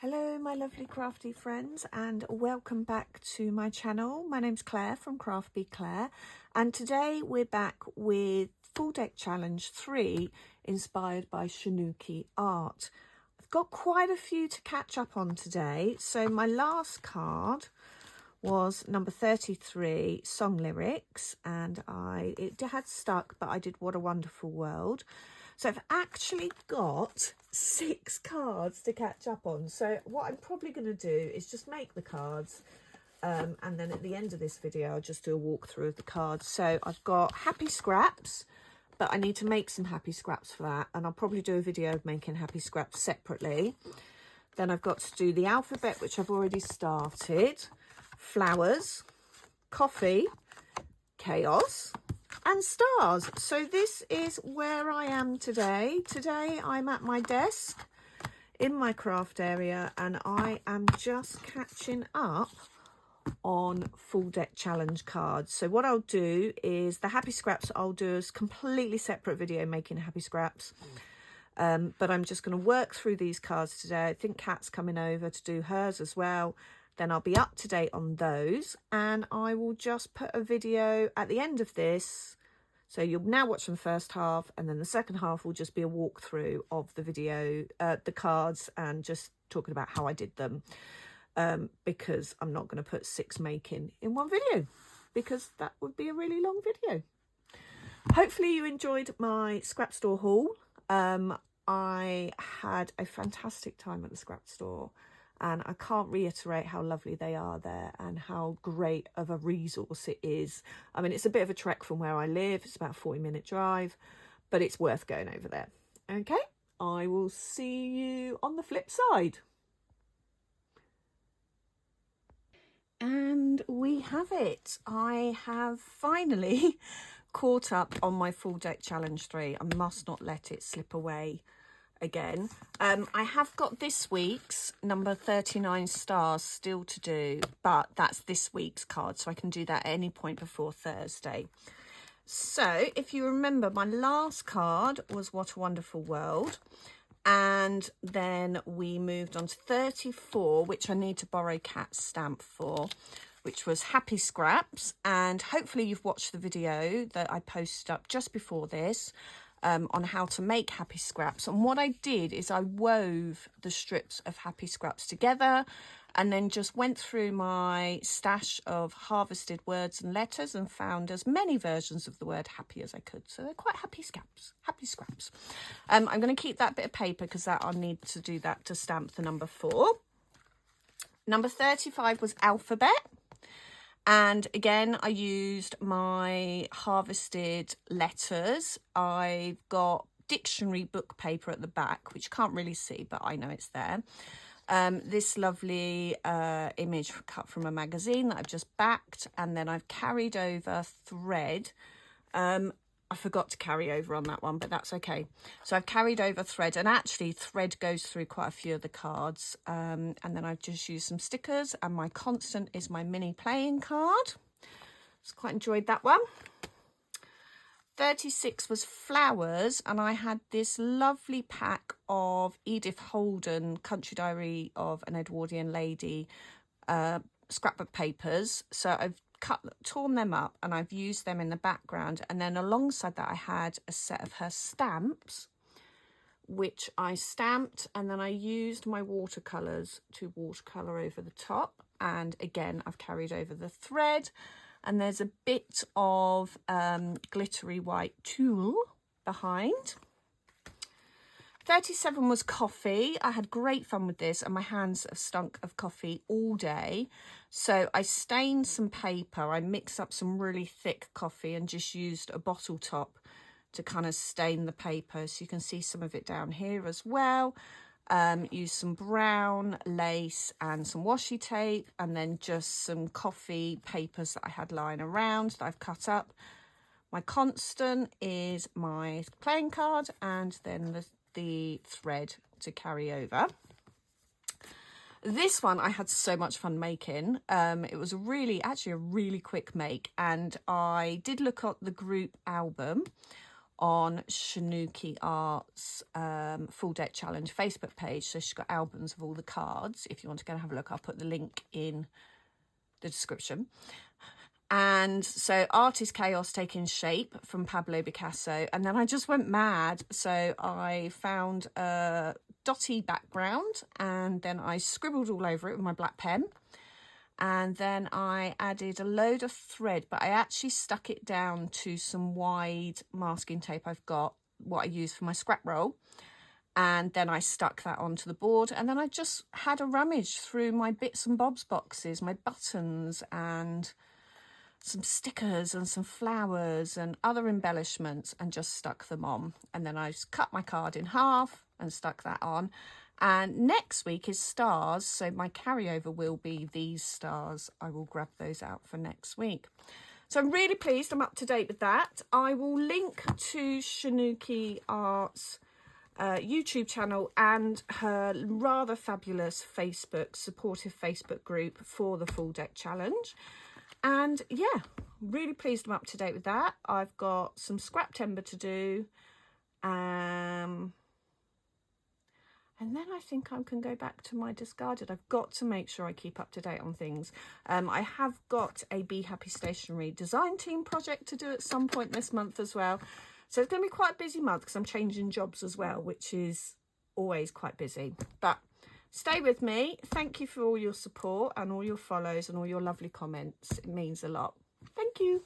Hello my lovely crafty friends, and welcome back to my channel. My name's Claire from craftbeeclaire, and today we're back with Full Deck Challenge 3 inspired by Shanuki art. I've got quite a few to catch up on today. So my last card was number 33, song lyrics, and it had stuck, but I did What a Wonderful World. So I've actually got 6 cards to catch up on. So what I'm probably going to do is just make the cards, and then at the end of this video I'll just do a walkthrough of the cards. So I've got happy scraps, but I need to make some happy scraps for that, and I'll probably do a video of making happy scraps separately. Then I've got to do the alphabet, which I've already started, flowers, coffee, chaos, and stars. So this is where I am today. Today I'm at my desk in my craft area, and I am just catching up on Full Deck Challenge cards. So what I'll do is the happy scraps I'll do is completely separate video making happy scraps. But I'm just going to work through these cards today. I think Kat's coming over to do hers as well. Then I'll be up to date on those, and I will just put a video at the end of this. So you'll now watch the first half, and then the second half will just be a walkthrough of the video, the cards, and just talking about how I did them. Because I'm not going to put 6 making in one video, because that would be a really long video. Hopefully you enjoyed my scrap store haul. I had a fantastic time at the scrap store, and I can't reiterate how lovely they are there and how great of a resource it is. I mean, it's a bit of a trek from where I live. It's about a 40-minute drive, but it's worth going over there. Okay, I will see you on the flip side. And we have it. I have finally caught up on my Full Deck Challenge 3. I must not let it slip away again. I have got this week's number 39 stars still to do, but that's this week's card, so I can do that at any point before Thursday. So if you remember, my last card was What a Wonderful World, and then we moved on to 34, which I need to borrow Kat's stamp for, which was Happy Scraps. And hopefully you've watched the video that I posted up just before this on how to make happy scraps. And what I did is I wove the strips of happy scraps together, and then just went through my stash of harvested words and letters and found as many versions of the word happy as I could. So they're quite happy scraps. I'm going to keep that bit of paper because I'll need to do that to stamp the number 4. Number 35 was alphabet. And again, I used my harvested letters. I've got dictionary book paper at the back, which you can't really see, but I know it's there. This lovely image cut from a magazine that I've just backed, and then I've carried over thread. I forgot to carry over on that one, but that's okay. So I've carried over thread, and actually thread goes through quite a few of the cards. And then I've just used some stickers, and my constant is my mini playing card. Just quite enjoyed that one. 36 was flowers, and I had this lovely pack of Edith Holden Country Diary of an Edwardian Lady scrapbook papers. So I've torn them up, and I've used them in the background, and then alongside that I had a set of her stamps, which I stamped, and then I used my watercolours to watercolour over the top. And again, I've carried over the thread, and there's a bit of glittery white tulle behind. 37 was coffee. I had great fun with this, and my hands have stunk of coffee all day. So I stained some paper. I mixed up some really thick coffee and just used a bottle top to kind of stain the paper. So you can see some of it down here as well. Used some brown lace and some washi tape, and then just some coffee papers that I had lying around that I've cut up. My constant is my playing card, and then the thread to carry over. This one I had so much fun making. It was actually a really quick make, and I did look at the group album on Shanuki Art's Full Deck Challenge Facebook page. So she's got albums of all the cards. If you want to go and have a look, I'll put the link in the description. And so Art is Chaos Taking Shape from Pablo Picasso. And then I just went mad. So I found a dotty background and then I scribbled all over it with my black pen. And then I added a load of thread, but I actually stuck it down to some wide masking tape I've got, what I use for my scrap roll. And then I stuck that onto the board. And then I just had a rummage through my bits and bobs boxes, my buttons and some stickers and some flowers and other embellishments, and just stuck them on. And then I just cut my card in half and stuck that on. And next week is stars, so my carryover will be these stars. I will grab those out for next week. So I'm really pleased I'm up to date with that. I will link to Shanuki Art's YouTube channel and her rather fabulous supportive Facebook group for the Full Deck Challenge. And yeah, really pleased I'm up to date with that. I've got some scrap timber to do. And then I think I can go back to my discarded. I've got to make sure I keep up to date on things. I have got a Be Happy Stationery design team project to do at some point this month as well. So it's going to be quite a busy month because I'm changing jobs as well, which is always quite busy. But stay with me. Thank you for all your support and all your follows and all your lovely comments. It means a lot. Thank you.